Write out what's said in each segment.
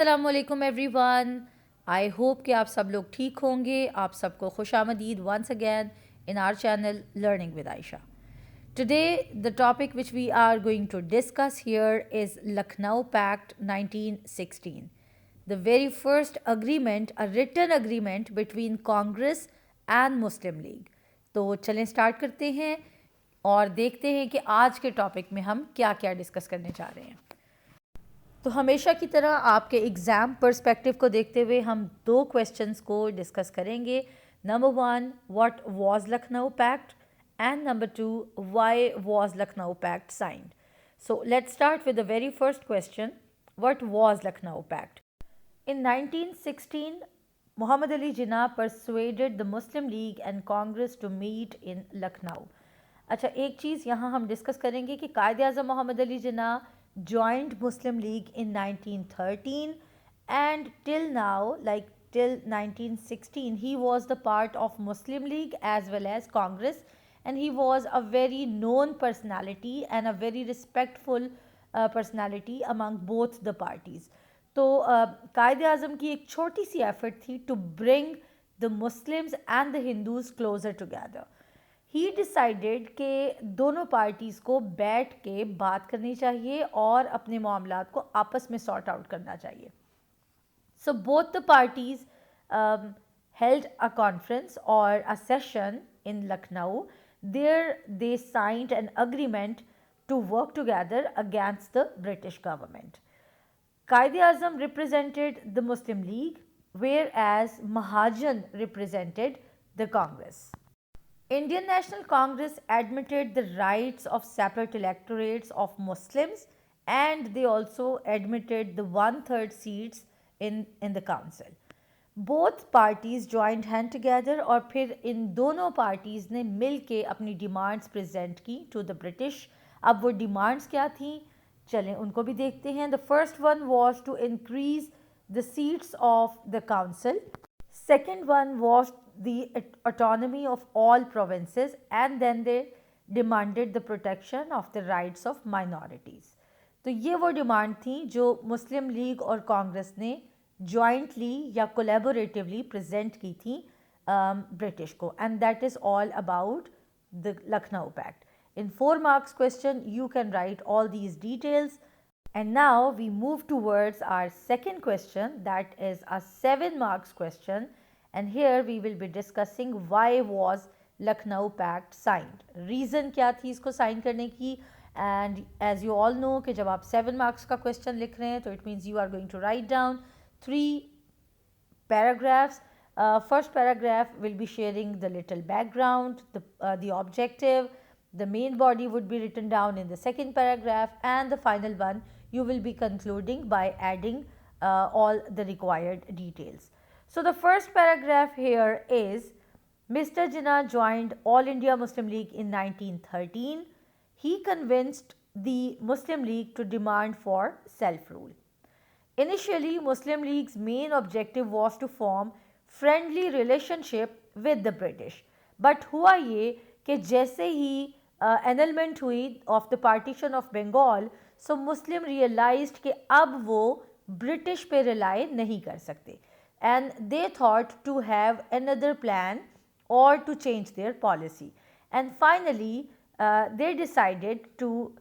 अस्सलामुअलैकुम everyone. I hope कि आप सब लोग ठीक होंगे। आप सबको खुशामदीद once again in our channel learning with Ayesha. Today, the topic which we are going to discuss here is Lucknow Pact 1916, the very first agreement, a written agreement between Congress and Muslim League. तो चलें start करते हैं और देखते हैं कि आज के टॉपिक में हम क्या क्या डिस्कस करने जा रहे हैं। तो हमेशा की तरह आपके एग्ज़ाम पर्सपेक्टिव को देखते हुए हम दो क्वेश्चंस को डिस्कस करेंगे। Number 1, what was Lucknow pact, and number 2, why was Lucknow Pact signed? So let's start with the very first question. What was Lucknow Pact? In 1916, Muhammad Ali Jinnah persuaded the Muslim League and Congress to meet in Lucknow. अच्छा, एक चीज़ यहाँ हम discuss करेंगे कि कायद आज़म Mohammad Ali Jinnah joined Muslim League in 1913 and till now, like till 1916, he was the part of Muslim League as well as Congress, and he was a very known personality and a very respectful personality among both the parties. तो कायद आज़म की एक छोटी सी effort थी to bring the Muslims and the Hindus closer together. He decided कि दोनों parties को बैठ के बात करनी चाहिए और अपने मामलात को आपस में सॉर्ट आउट करना चाहिए। So both the parties held a conference or a session in Lucknow. There they signed an agreement to work together against the British government. Quaid-e-Azam represented the Muslim League, whereas Mahajan represented the Congress. Indian National Congress admitted the rights of separate electorates of Muslims, and they also admitted the 1/3 seats in the council. Both parties joined hand together और फिर इन दोनों parties ने मिल के अपनी demands present की to the British. अब वो demands क्या थी, चलें उनको भी देखते हैं. The first one was to increase the seats of the council. Second one was the autonomy of all provinces, and then they demanded the protection of the rights of minorities. तो ये वो डिमांड थी जो मुस्लिम league और कांग्रेस ने jointly या collaboratively present की थी ब्रिटिश को, and that is all about the Lucknow pact. In 4 marks question, you can write all these details. And now we move towards our second question, that is a 7 marks question. And here we will be discussing why was Lucknow Pact signed. Reason क्या थी इसको sign करने की. And as you all know कि जब आप 7 marks का question लिख रहे हैं तो it means you are going to write down 3 paragraphs. First paragraph will be sharing the little background, the objective. The main body would be written down in the second paragraph, and the final one you will be concluding by adding all the required details. So the first paragraph here is, Mr. Jinnah joined All India Muslim League in 1913. He convinced the Muslim League to demand for self-rule. Initially, Muslim League's main objective was to form friendly relationship with the British. But हुआ ये कि जैसे ही annulment हुई of the partition of Bengal, so Muslim realized कि अब वो British पे rely नहीं कर सकते, and they thought to have another plan or to change their policy, and finally they decided to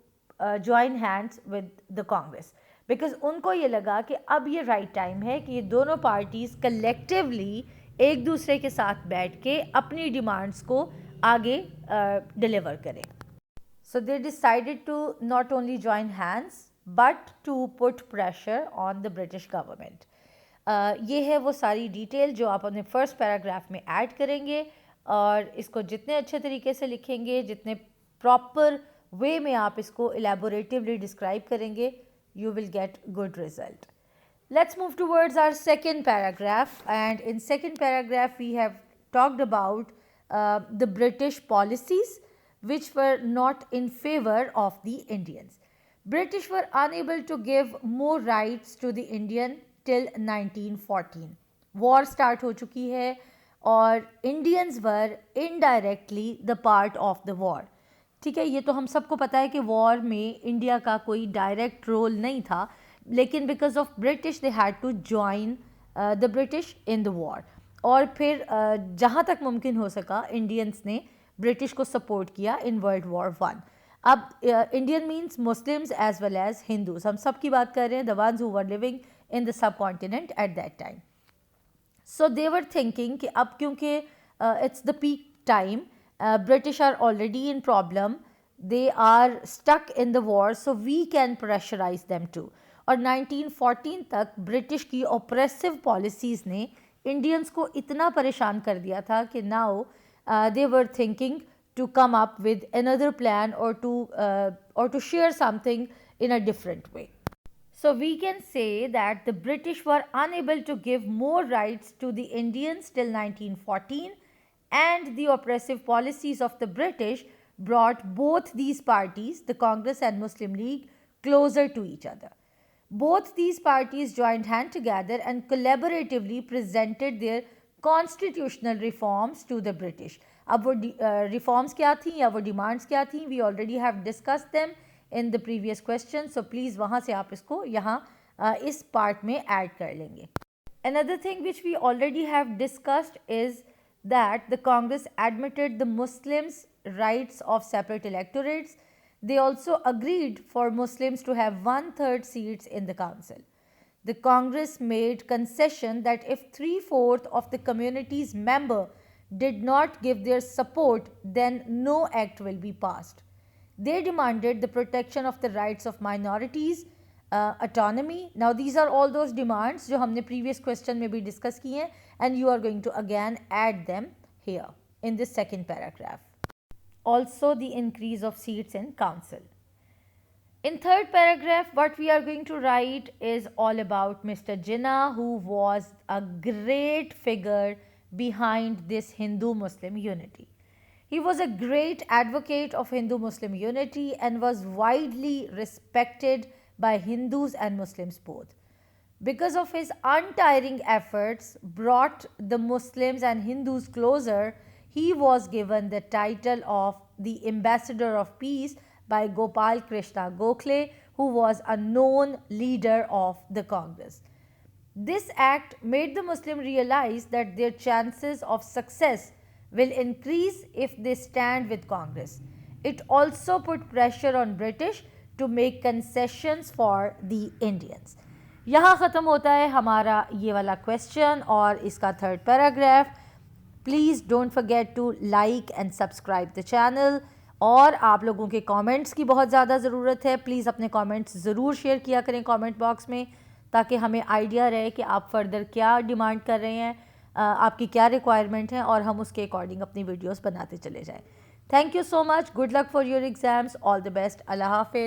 join hands with the Congress, because उनको ये लगा कि अब ये right time है कि ये दोनों parties collectively एक दूसरे के साथ बैठ के अपनी demands को आगे deliver करें. So they decided to not only join hands but to put pressure on the British government. ये है वो सारी डिटेल जो आप अपने फर्स्ट पैराग्राफ में ऐड करेंगे, और इसको जितने अच्छे तरीके से लिखेंगे, जितने प्रॉपर वे में आप इसको एलैबोरेटिवली डिस्क्राइब करेंगे, you will get good result. Let's move towards our second paragraph, and in second paragraph we have talked about the British policies which were not in favor of the Indians. British were unable to give more rights to the Indian till 1914. War start हो चुकी है और Indians were indirectly the part of the war. ठीक है, ये तो हम सबको पता है कि वॉर में इंडिया का कोई डायरेक्ट रोल नहीं था, लेकिन because of British they had to join the British in the war. और फिर जहाँ तक मुमकिन हो सका इंडियंस ने ब्रिटिश को सपोर्ट किया इन वर्ल्ड वॉर वन। अब Indian means Muslims as well as Hindus, हम सब की बात कर रहे हैं, the ones who were living in the subcontinent at that time. So they were thinking कि अब क्योंकि it's the peak time, British are already in problem, they are stuck in the war, so we can pressurise them to. और 1914 तक British की oppressive policies ने Indians को इतना परेशान कर दिया था कि now they were thinking to come up with another plan or to share something in a different way. So we can say that the British were unable to give more rights to the Indians till 1914, and the oppressive policies of the British brought both these parties, the Congress and Muslim League, closer to each other. Both these parties joined hand together and collaboratively presented their constitutional reforms to the British. अब वो reforms क्या थी या वो demands क्या थी, we already have discussed them in the previous question, so please वहाँ से आप इसको यहाँ इस पार्ट में ऐड कर लेंगे. Another thing which we already have discussed is that the Congress admitted the Muslims' rights of separate electorates. They also agreed for Muslims to have 1/3 seats in the council. The Congress made concession that if 3/4 of the community's member did not give their support, then no act will be passed. They demanded the protection of the rights of minorities, autonomy. Now these are all those demands जो हमने previous question में भी discuss किए हैं, and you are going to again add them here in this second paragraph. Also the increase of seats in council. In third paragraph, what we are going to write is all about Mr. Jinnah, who was a great figure behind this Hindu-Muslim unity. He was a great advocate of Hindu-Muslim unity and was widely respected by Hindus and Muslims both. Because of his untiring efforts brought the Muslims and Hindus closer, he was given the title of the Ambassador of Peace by Gopal Krishna Gokhale, who was a known leader of the Congress. This act made the Muslims realize that their chances of success will increase if they stand with Congress. It also put pressure on British to make concessions for the Indians. यहाँ ख़त्म होता है हमारा ये वाला question और इसका third paragraph. Please don't forget to like and subscribe the channel. और आप लोगों के कमेंट्स की बहुत ज़्यादा ज़रूरत है. प्लीज़ अपने कमेंट्स ज़रूर शेयर किया करें कमेंट बॉक्स में, ताकि हमें आइडिया रहे कि आप फर्दर क्या डिमांड कर रहे हैं, आपकी क्या रिक्वायरमेंट है, और हम उसके अकॉर्डिंग अपनी वीडियोस बनाते चले जाएं. Thank you so much. Good luck for your exams. All the best. अल्लाह हाफ़िज़.